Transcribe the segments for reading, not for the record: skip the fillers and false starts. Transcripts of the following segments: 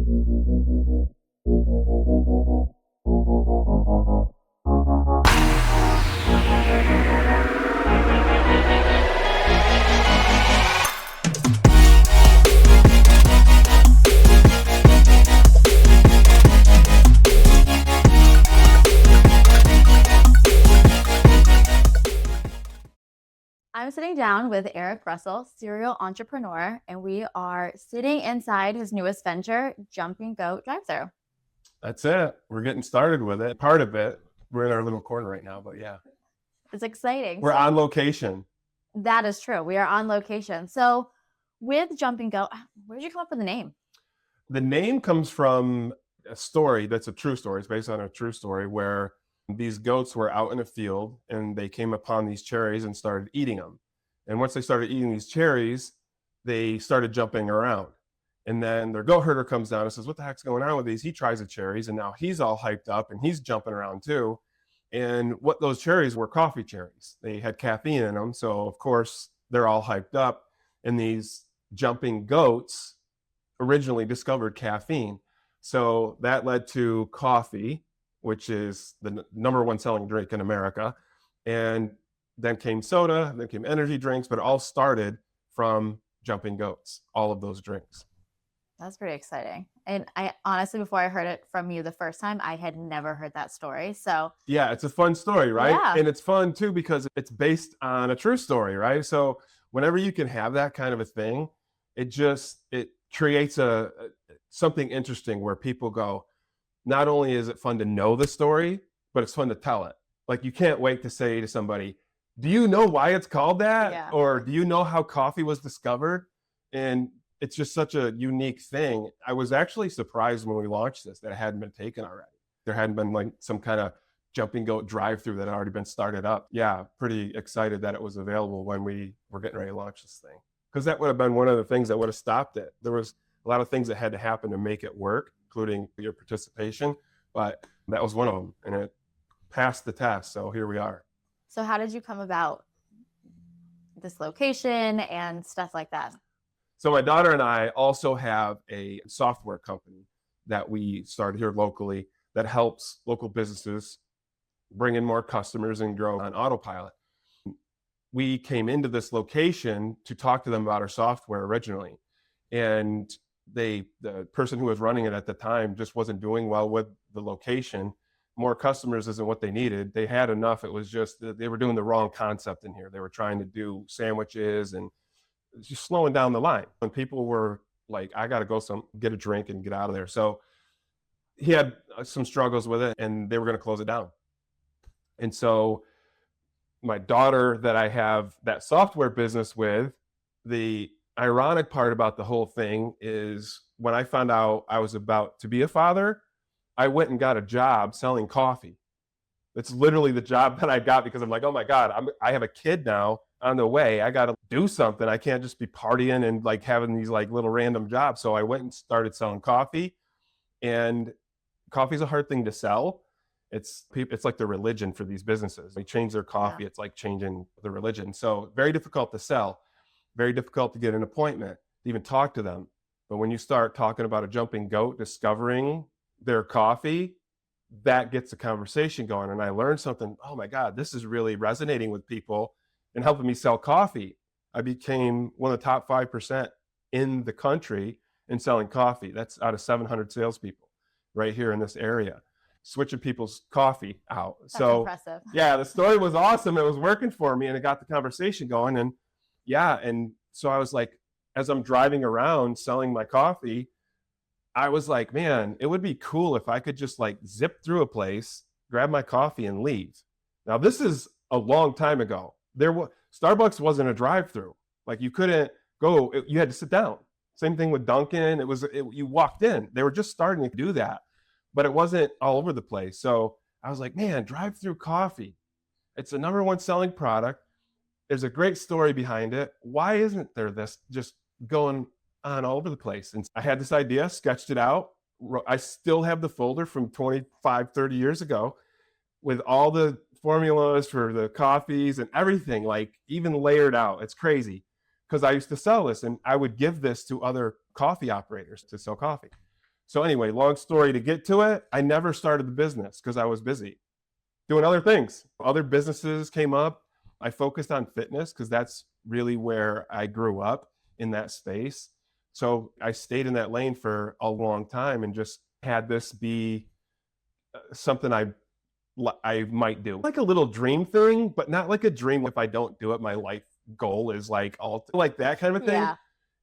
I'm sitting down with Erik Russell, serial entrepreneur, and we are sitting inside his newest venture, Jumpin Goat Drive-Thru. That's it. We're getting started with it. Part of it. We're in our little corner right now, but yeah. It's exciting. We're on location. That is true. We are on location. So with Jumpin Goat, where did you come up with the name? The name comes from a story that's a true story. It's based on a true story where these goats were out in a field and they came upon these cherries and started eating them. And once they started eating these cherries, they started jumping around. And then their goat herder comes down and says, what the heck's going on with these? He tries the cherries and now he's all hyped up and he's jumping around too. And what those cherries were coffee cherries. They had caffeine in them. So of course they're all hyped up. And these jumping goats originally discovered caffeine. So that led to coffee, which is the number one selling drink in America. And then came soda, then came energy drinks, but it all started from Jumpin Goats, all of those drinks. That's pretty exciting. And I honestly, before I heard it from you the first time, I had never heard that story. So yeah, it's a fun story, right? Yeah. And it's fun too, because it's based on a true story, right? So whenever you can have that kind of a thing, it creates something interesting where people go, not only is it fun to know the story, but it's fun to tell it. Like you can't wait to say to somebody, do you know why it's called that? Yeah. Or do you know how coffee was discovered? And it's just such a unique thing. I was actually surprised when we launched this that it hadn't been taken already. There hadn't been like some kind of Jumpin Goat Drive-Thru that had already been started up. Yeah, pretty excited that it was available when we were getting ready to launch this thing. Because that would have been one of the things that would have stopped it. There was a lot of things that had to happen to make it work, including your participation, but that was one of them, and it passed the test, so here we are. So how did you come about this location and stuff like that? So my daughter and I also have a software company that we started here locally that helps local businesses bring in more customers and grow on autopilot. We came into this location to talk to them about our software originally, and the person who was running it at the time just wasn't doing well with the location. More customers isn't what they needed. They had enough. It was just that they were doing the wrong concept in here. They were trying to do sandwiches and just slowing down the line. And people were like, I got to go get a drink and get out of there. So he had some struggles with it and they were going to close it down. And so my daughter that I have that software business with, the ironic part about the whole thing is when I found out I was about to be a father, I went and got a job selling coffee. That's literally the job that I got because I'm like, oh my God, I have a kid now on the way. I got to do something. I can't just be partying and like having these like little random jobs. So I went and started selling coffee, and coffee is a hard thing to sell. It's like the religion for these businesses. They change their coffee. Yeah. It's like changing the religion. So very difficult to sell, very difficult to get an appointment, to even talk to them. But when you start talking about a jumping goat discovering their coffee, that gets the conversation going. And I learned something, oh my God, this is really resonating with people and helping me sell coffee. I became one of the top 5% in the country in selling coffee. That's out of 700 salespeople right here in this area, switching people's coffee out. That's impressive. Yeah, the story was awesome. It was working for me and it got the conversation going. And yeah, and so I was like, as I'm driving around selling my coffee, I was like, man, it would be cool if I could just like zip through a place, grab my coffee and leave. Now, this is a long time ago. Starbucks wasn't a drive-through. Like you couldn't go, you had to sit down. Same thing with Dunkin'. You walked in. They were just starting to do that, but it wasn't all over the place. So I was like, man, drive-through coffee. It's the number one selling product. There's a great story behind it. Why isn't there this just going on all over the place? And I had this idea, sketched it out. I still have the folder from 25, 30 years ago with all the formulas for the coffees and everything, like even layered out. It's crazy because I used to sell this and I would give this to other coffee operators to sell coffee. So anyway, long story to get to it, I never started the business because I was busy doing other things. Other businesses came up. I focused on fitness because that's really where I grew up, in that space. So I stayed in that lane for a long time and just had this be something I might do. Like a little dream thing, but not like a dream. If I don't do it, my life goal is like all like that kind of thing. Yeah.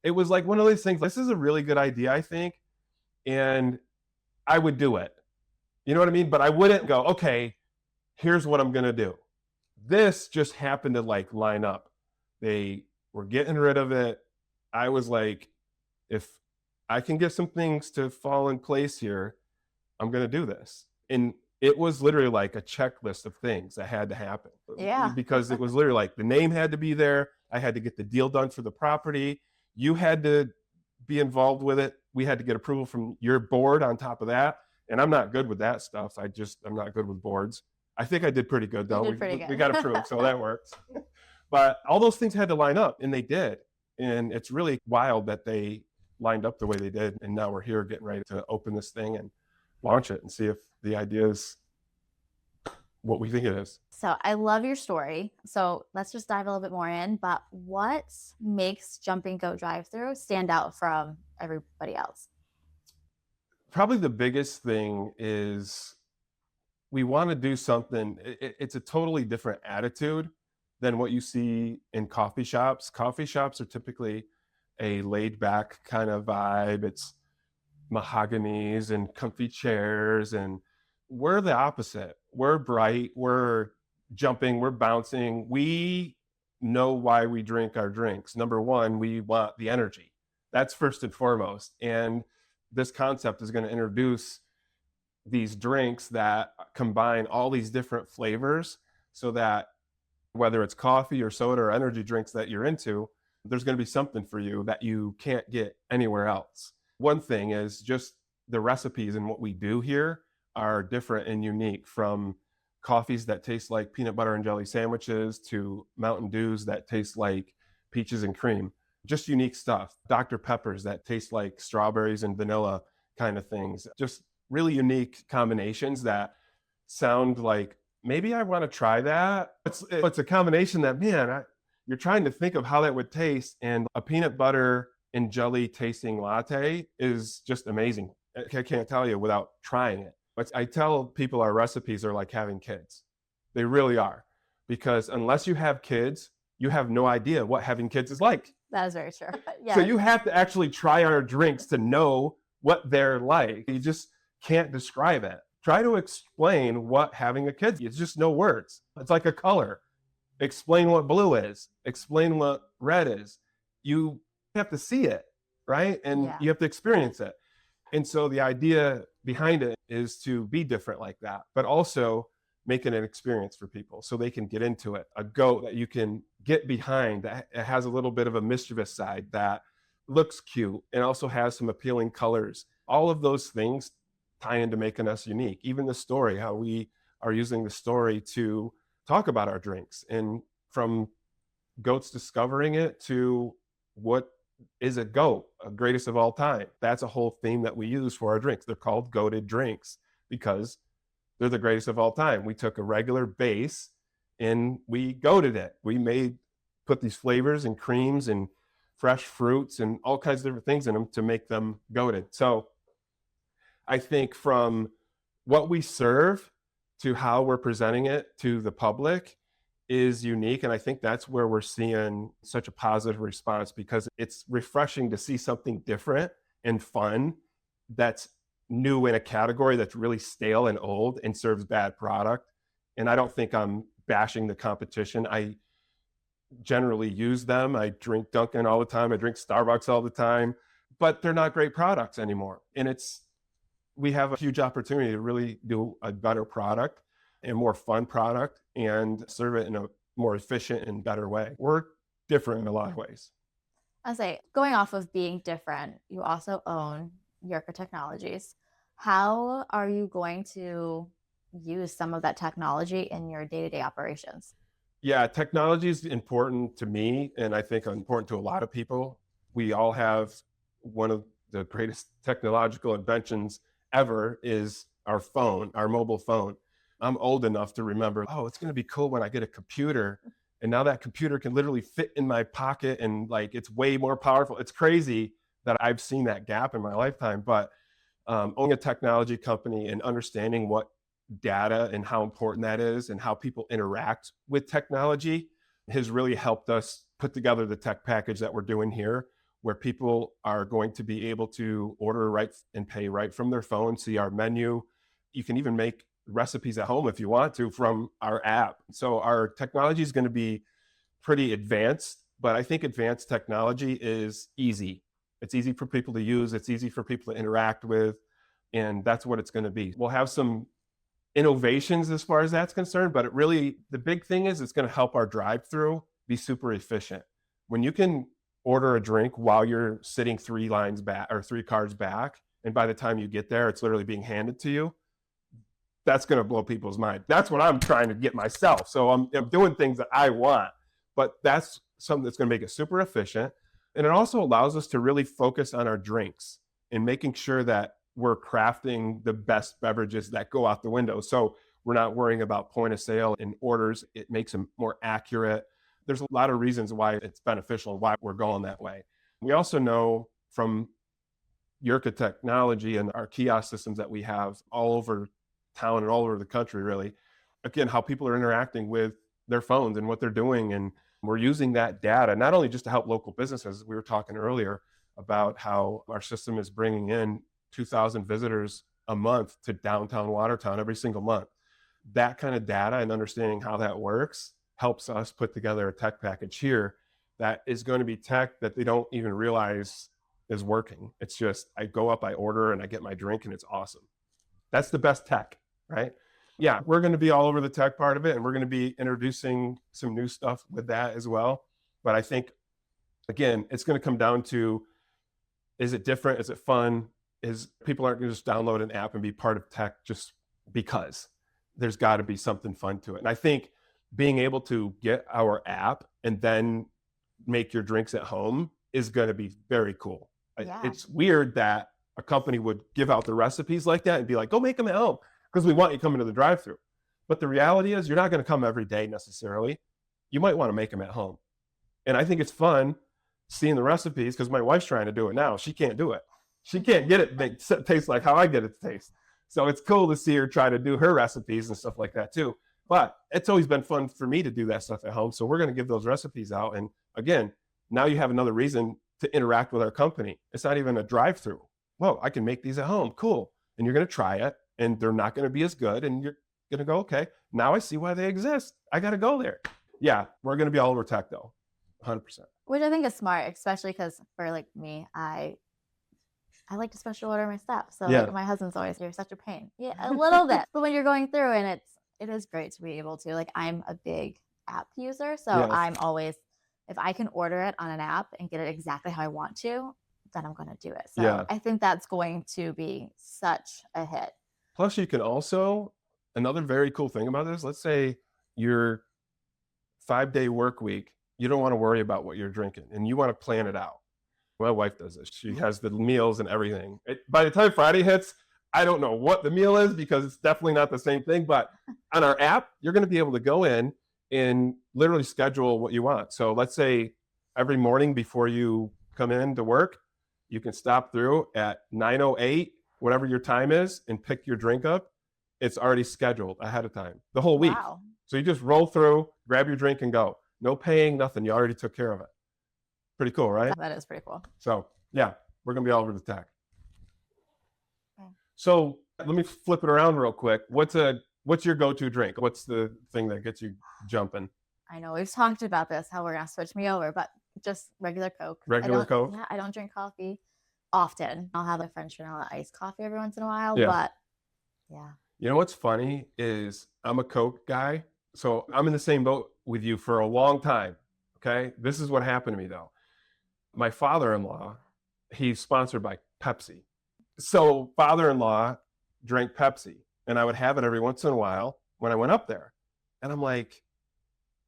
It was like one of those things. This is a really good idea, I think, and I would do it. You know what I mean? But I wouldn't go, okay, here's what I'm going to do. This just happened to like line up. They were getting rid of it. I was like, if I can get some things to fall in place here, I'm going to do this. And it was literally like a checklist of things that had to happen. Yeah. Because it was literally like the name had to be there. I had to get the deal done for the property. You had to be involved with it. We had to get approval from your board on top of that. And I'm not good with that stuff. I'm not good with boards. I think I did pretty good though. You did pretty good. We got approved, so that works. But all those things had to line up, and they did. And it's really wild that they lined up the way they did. And now we're here getting ready to open this thing and launch it and see if the idea is what we think it is. So I love your story. So let's just dive a little bit more in. But what makes Jumpin Goat Drive-Thru stand out from everybody else? Probably the biggest thing is we want to do something. It's a totally different attitude than what you see in coffee shops. Coffee shops are typically a laid back kind of vibe. It's mahoganies and comfy chairs, and we're the opposite. We're bright, we're jumping, we're bouncing. We know why we drink our drinks. Number one, we want the energy. That's first and foremost. And this concept is going to introduce these drinks that combine all these different flavors, so that whether it's coffee or soda or energy drinks that you're into, there's going to be something for you that you can't get anywhere else. One thing is just the recipes and what we do here are different and unique, from coffees that taste like peanut butter and jelly sandwiches to Mountain Dews that taste like peaches and cream. Just unique stuff. Dr. Peppers that taste like strawberries and vanilla kind of things. Just really unique combinations that sound like, maybe I want to try that. It's a combination that, man, you're trying to think of how that would taste. And a peanut butter and jelly tasting latte is just amazing. I can't tell you without trying it. But I tell people our recipes are like having kids. They really are. Because unless you have kids, you have no idea what having kids is like. That is very true. Yeah. So you have to actually try our drinks to know what they're like. You just can't describe it. Try to explain what having a kid is. It's just no words. It's like a color. Explain what blue is. Explain what red is. You have to see it, right? And you have to experience it. And so the idea behind it is to be different like that, but also make it an experience for people so they can get into it. A goat that you can get behind, that it has a little bit of a mischievous side, that looks cute and also has some appealing colors. All of those things tie into making us unique. Even the story, how we are using the story to talk about our drinks, and from goats discovering it to what is a goat, a greatest of all time. That's a whole theme that we use for our drinks. They're called goated drinks because they're the greatest of all time. We took a regular base and we goated it. We put these flavors and creams and fresh fruits and all kinds of different things in them to make them goated. So I think from what we serve to how we're presenting it to the public is unique. And I think that's where we're seeing such a positive response, because it's refreshing to see something different and fun that's new in a category that's really stale and old and serves bad product. And I don't think I'm bashing the competition. I generally use them. I drink Dunkin' all the time. I drink Starbucks all the time, but they're not great products anymore. And we have a huge opportunity to really do a better product and more fun product and serve it in a more efficient and better way. We're different in a lot of ways. I'll say, going off of being different, you also own Yerka Technologies. How are you going to use some of that technology in your day-to-day operations? Yeah, technology is important to me, and I think important to a lot of people. We all have one of the greatest technological inventions ever is our phone, our mobile phone. I'm old enough to remember, oh, it's going to be cool when I get a computer. And now that computer can literally fit in my pocket and like it's way more powerful. It's crazy that I've seen that gap in my lifetime. But owning a technology company and understanding what data and how important that is and how people interact with technology has really helped us put together the tech package that we're doing here, where people are going to be able to order right and pay right from their phone, see our menu. You can even make recipes at home if you want to from our app. So our technology is going to be pretty advanced, but I think advanced technology is easy. It's easy for people to use. It's easy for people to interact with. And that's what it's going to be. We'll have some innovations as far as that's concerned, but the big thing is it's going to help our drive-through be super efficient. When you can order a drink while you're sitting 3 lines back or 3 cars back, and by the time you get there, it's literally being handed to you, that's going to blow people's mind. That's what I'm trying to get myself. So I'm doing things that I want, but that's something that's going to make it super efficient. And it also allows us to really focus on our drinks and making sure that we're crafting the best beverages that go out the window. So we're not worrying about point of sale and orders. It makes them more accurate. There's a lot of reasons why it's beneficial and why we're going that way. We also know from Yurka technology and our kiosk systems that we have all over town and all over the country, really, again, how people are interacting with their phones and what they're doing. And we're using that data, not only just to help local businesses. We were talking earlier about how our system is bringing in 2,000 visitors a month to downtown Watertown every single month. That kind of data and understanding how that works helps us put together a tech package here that is going to be tech that they don't even realize is working. It's just, I go up, I order, and I get my drink, and it's awesome. That's the best tech, right? Yeah, we're going to be all over the tech part of it, and we're going to be introducing some new stuff with that as well. But I think, again, it's going to come down to, is it different? Is it fun? Is people aren't going to just download an app and be part of tech just because. There's got to be something fun to it. And I think being able to get our app and then make your drinks at home is going to be very cool. Yeah. It's weird that a company would give out the recipes like that and be like, go make them at home because we want you coming to the drive-thru. But the reality is you're not going to come every day necessarily. You might want to make them at home. And I think it's fun seeing the recipes because my wife's trying to do it now. She can't do it. She can't get it to taste like how I get it to taste. So it's cool to see her try to do her recipes and stuff like that too. But it's always been fun for me to do that stuff at home. So we're going to give those recipes out. And again, now you have another reason to interact with our company. It's not even a drive-through. Whoa, I can make these at home. Cool. And you're going to try it and they're not going to be as good. And you're going to go, okay, now I see why they exist. I got to go there. Yeah, we're going to be all over tech though. 100%. Which I think is smart, especially because for like me, I like to special order my stuff. So Yeah. like my husband's always, you're such a pain. Yeah, a little bit. But when you're going through and it is great to be able to, like, I'm a big app user. So Yes. I'm always, if I can order it on an app and get it exactly how I want to, then I'm going to do it. So Yeah. I think that's going to be such a hit. Plus you can also, another very cool thing about this, let's say your 5-day work week, you don't want to worry about what you're drinking and you want to plan it out. My wife does this. She has the meals and everything. By the time Friday hits, I don't know what the meal is because it's definitely not the same thing. But on our app, you're going to be able to go in and literally schedule what you want. So let's say every morning before you come in to work, you can stop through at 9:08, whatever your time is, and pick your drink up. It's already scheduled ahead of time, the whole week. Wow. So you just roll through, grab your drink and go. No paying, nothing. You already took care of it. Pretty cool, right? That is pretty cool. So yeah, we're going to be all over the tech. Okay. So let me flip it around real quick. What's your go-to drink? What's the thing that gets you jumping? I know we've talked about this, how we're going to switch me over, but just regular Coke. Regular Coke? Yeah, I don't drink coffee often. I'll have a French vanilla iced coffee every once in a while, Yeah. but yeah. You know what's funny is I'm a Coke guy. So I'm in the same boat with you for a long time. Okay. This is what happened to me though. My father-in-law, he's sponsored by Pepsi. So father-in-law drank Pepsi and I would have it every once in a while when I went up there. And I'm like,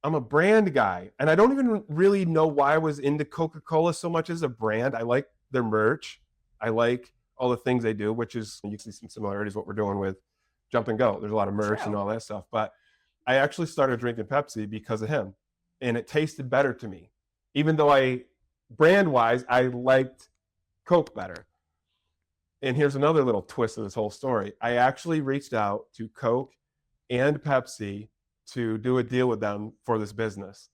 I'm a brand guy. And I don't even really know why I was into Coca-Cola so much as a brand. I like their merch. I like all the things they do, which is, you can see some similarities what we're doing with Jumpin Goat. There's a lot of merch and True. all that stuff. But I actually started drinking Pepsi because of him, and it tasted better to me. Even though brand wise, I liked Coke better. And here's another little twist of this whole story. I actually reached out to Coke and Pepsi to do a deal with them for this business.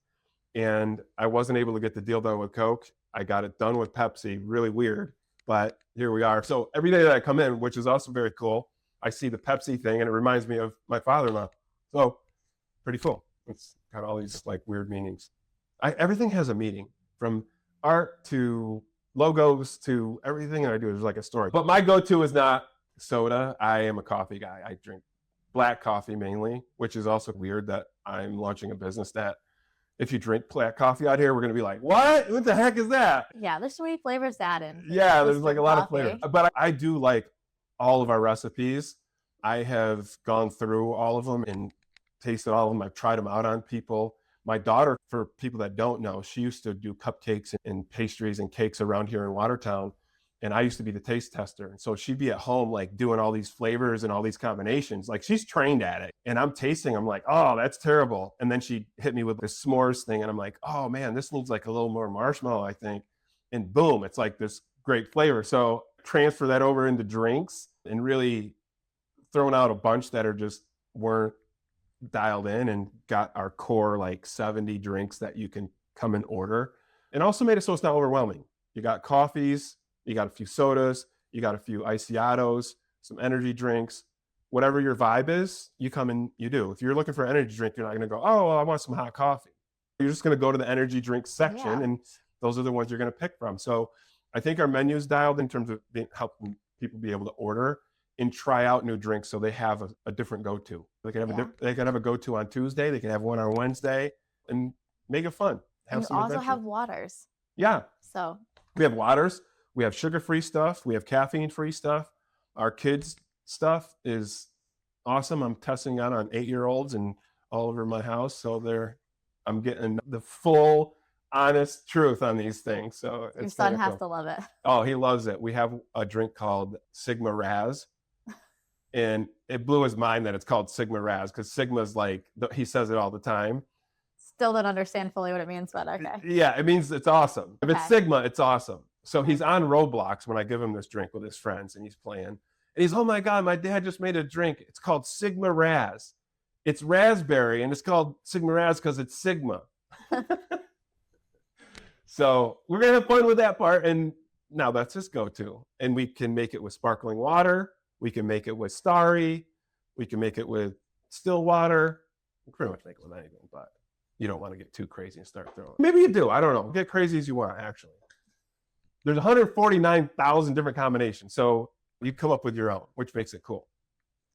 And I wasn't able to get the deal done with Coke. I got it done with Pepsi. Really weird, but here we are. So every day that I come in, which is also very cool, I see the Pepsi thing and it reminds me of my father-in-law. So pretty cool. It's got all these like weird meanings. Everything has a meaning, from art to logos to everything I do is like a story. But my go-to is not soda. I am a coffee guy. I drink black coffee mainly, which is also weird that I'm launching a business that if you drink black coffee out here, we're going to be like, what? What the heck is that? Yeah, there's so many flavors to add in. Yeah, there's like a lot of coffee. flavor. But I do like all of our recipes. I have gone through all of them and tasted all of them. I've tried them out on people. My daughter, for people that don't know, she used to do cupcakes and pastries and cakes around here in Watertown. And I used to be the taste tester. And so she'd be at home, like doing all these flavors and all these combinations. Like she's trained at it. And I'm tasting, I'm like, oh, that's terrible. And then she hit me with this s'mores thing. And I'm like, oh man, this needs like a little more marshmallow, I think. And boom, it's like this great flavor. So transfer that over into drinks and really throwing out a bunch that are just weren't dialed in, and got our core like 70 drinks that you can come and order. And also made it so it's not overwhelming. You got coffees, you got a few sodas, you got a few Iciatos, some energy drinks, whatever your vibe is, you come and you do. If you're looking for an energy drink, you're not going to go, oh, well, I want some hot coffee. You're just going to go to the energy drink section, and those are the ones you're going to pick from. So I think our menu's dialed in terms of helping people be able to order and try out new drinks, so they have a different go-to. They can have they can have a go-to on Tuesday, they can have one on Wednesday, and make it fun. Have you also have waters. Yeah. So we have waters. We have sugar-free stuff. We have caffeine-free stuff. Our kids' stuff is awesome. I'm testing out on 8-year-olds and all over my house. So I'm getting the full, honest truth on these things. So your son has to love it. Oh, he loves it. We have a drink called Sigma Raz. And it blew his mind that it's called Sigma Raz, because Sigma's like, he says it all the time. Still don't understand fully what it means, but okay. Yeah, it means it's awesome. If it's Sigma, it's awesome. So he's on Roblox when I give him this drink with his friends, and he's playing. And he's, oh my God, my dad just made a drink. It's called Sigma Raz. It's raspberry, and it's called Sigma Raz because it's Sigma. So we're going to have fun with that part. And now that's his go-to. And we can make it with sparkling water. We can make it with Starry. We can make it with still water. We can pretty much make it with anything, but you don't want to get too crazy and start throwing. Maybe you do. I don't know. Get crazy as you want, actually. There's 149,000 different combinations. So you come up with your own, which makes it cool.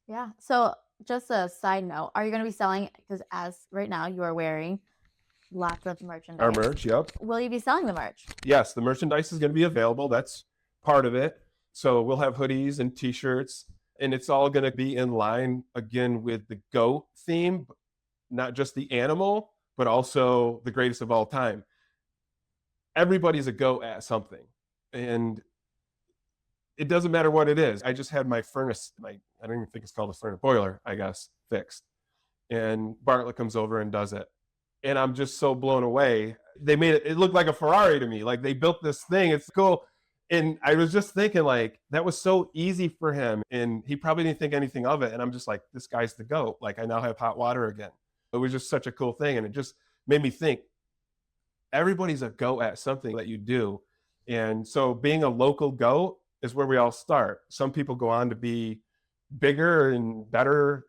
Yeah. So just a side note, are you going to be selling, because as right now you are wearing lots of merchandise. Our merch, yep. Will you be selling the merch? Yes, the merchandise is going to be available. That's part of it. So we'll have hoodies and t-shirts, and it's all going to be in line, again, with the goat theme, not just the animal, but also the greatest of all time. Everybody's a goat at something, and it doesn't matter what it is. I just had my furnace, I don't even think it's called a furnace, boiler, I guess, fixed. And Bartlett comes over and does it. And I'm just so blown away. They made it look like a Ferrari to me. Like, they built this thing. It's cool. And I was just thinking, like, that was so easy for him. And he probably didn't think anything of it. And I'm just like, this guy's the GOAT. Like, I now have hot water again. It was just such a cool thing. And it just made me think, everybody's a GOAT at something that you do. And so being a local GOAT is where we all start. Some people go on to be bigger and better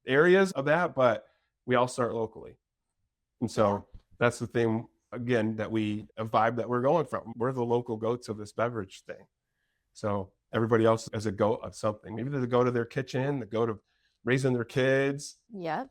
areas of that, but we all start locally. And so that's the thing, again, a vibe that we're going from. We're the local goats of this beverage thing. So everybody else is a goat of something. Maybe they're the goat of their kitchen, the goat of raising their kids. Yep.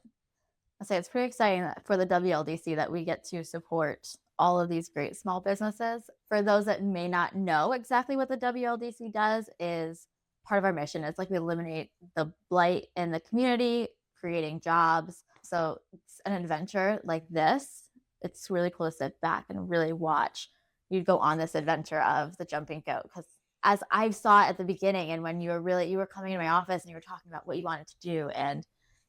I say it's pretty exciting for the WLDC that we get to support all of these great small businesses. For those that may not know exactly what the WLDC does, is part of our mission is like we eliminate the blight in the community, creating jobs. So it's an adventure like this. It's really cool to sit back and really watch you go on this adventure of the Jumpin Goat, because as I saw at the beginning and when you were coming to my office and you were talking about what you wanted to do, and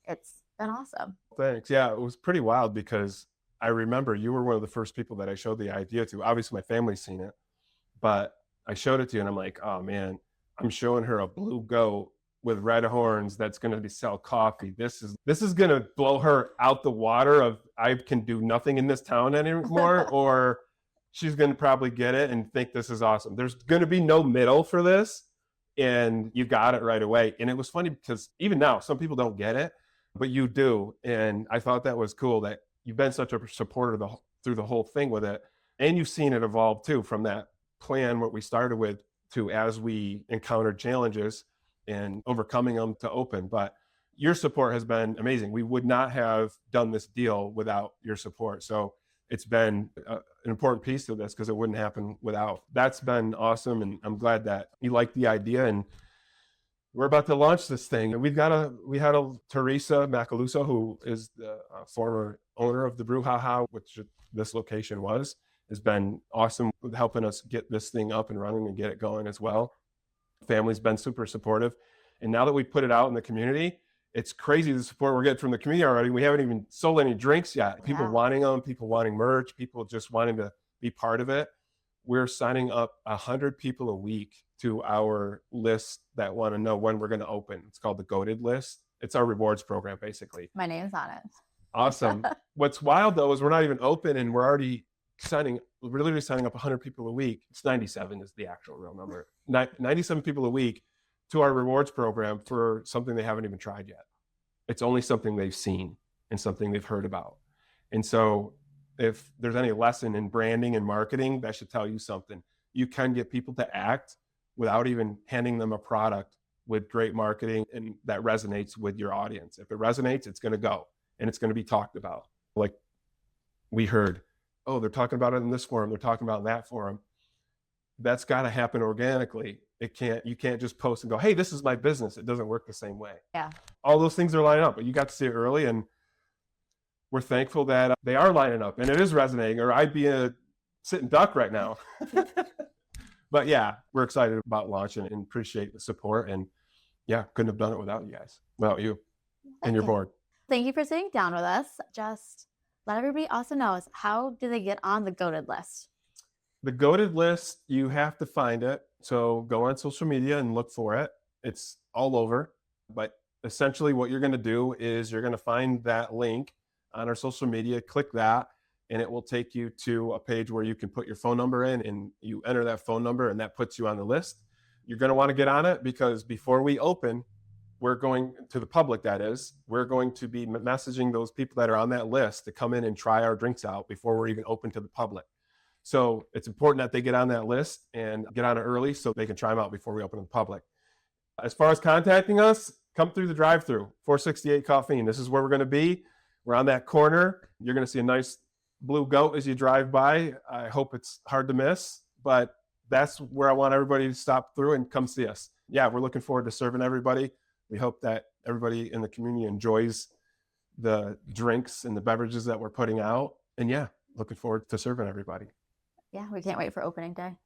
it's been awesome. Thanks. Yeah, it was pretty wild because I remember you were one of the first people that I showed the idea to. Obviously, my family's seen it, but I showed it to you and I'm like, oh man, I'm showing her a blue goat with red horns that's going to be sell coffee. This is going to blow her out the water of I can do nothing in this town anymore, or she's going to probably get it and think this is awesome. There's going to be no middle for this, and you got it right away. And it was funny because even now, some people don't get it, but you do. And I thought that was cool that you've been such a supporter through the whole thing with it, and you've seen it evolve too from that plan what we started with to as we encountered challenges and overcoming them to open. But your support has been amazing. We would not have done this deal without your support. So it's been an important piece of this because it wouldn't happen without. That's been awesome. And I'm glad that you like the idea. And we're about to launch this thing. And we had a Teresa Macaluso, who is the former owner of the Brouhaha, which this location was, has been awesome with helping us get this thing up and running and get it going as well. Family's been super supportive. And now that we put it out in the community, it's crazy the support we're getting from the community already. We haven't even sold any drinks yet. People wanting them, people wanting merch, people just wanting to be part of it. We're signing up 100 people a week to our list that want to know when we're going to open. It's called the Goated List. It's our rewards program, basically. My name's on it. Awesome. What's wild, though, is we're not even open and we're already we're literally signing up 100 people a week. It's 97 is the actual real number. 97 people a week to our rewards program for something they haven't even tried yet. It's only something they've seen and something they've heard about. And so if there's any lesson in branding and marketing, that should tell you something. You can get people to act without even handing them a product with great marketing and that resonates with your audience. If it resonates, it's going to go and it's going to be talked about. Like we heard, oh, they're talking about it in this forum, they're talking about that forum. That's got to happen organically. You can't just post and go, hey, this is my business. It doesn't work the same way. Yeah. All those things are lining up, but you got to see it early, and we're thankful that they are lining up and it is resonating, or I'd be a sitting duck right now. But yeah, we're excited about launching and appreciate the support. And yeah, couldn't have done it without you guys, without you and your board. Thank you for sitting down with us. Just let everybody also know, how do they get on the Goated List? The Goated List, you have to find it. So go on social media and look for it. It's all over. But essentially what you're going to do is you're going to find that link on our social media, click that, and it will take you to a page where you can put your phone number in and you enter that phone number and that puts you on the list. You're going to want to get on it because before we open, we're going to the public, that is, we're going to be messaging those people that are on that list to come in and try our drinks out before we're even open to the public. So it's important that they get on that list and get on it early so they can try them out before we open to the public. As far as contacting us, come through the drive-thru, 468 Caffeine. This is where we're going to be. We're on that corner. You're going to see a nice blue goat as you drive by. I hope it's hard to miss, but that's where I want everybody to stop through and come see us. Yeah, we're looking forward to serving everybody. We hope that everybody in the community enjoys the drinks and the beverages that we're putting out. And yeah, looking forward to serving everybody. Yeah, we can't wait for opening day.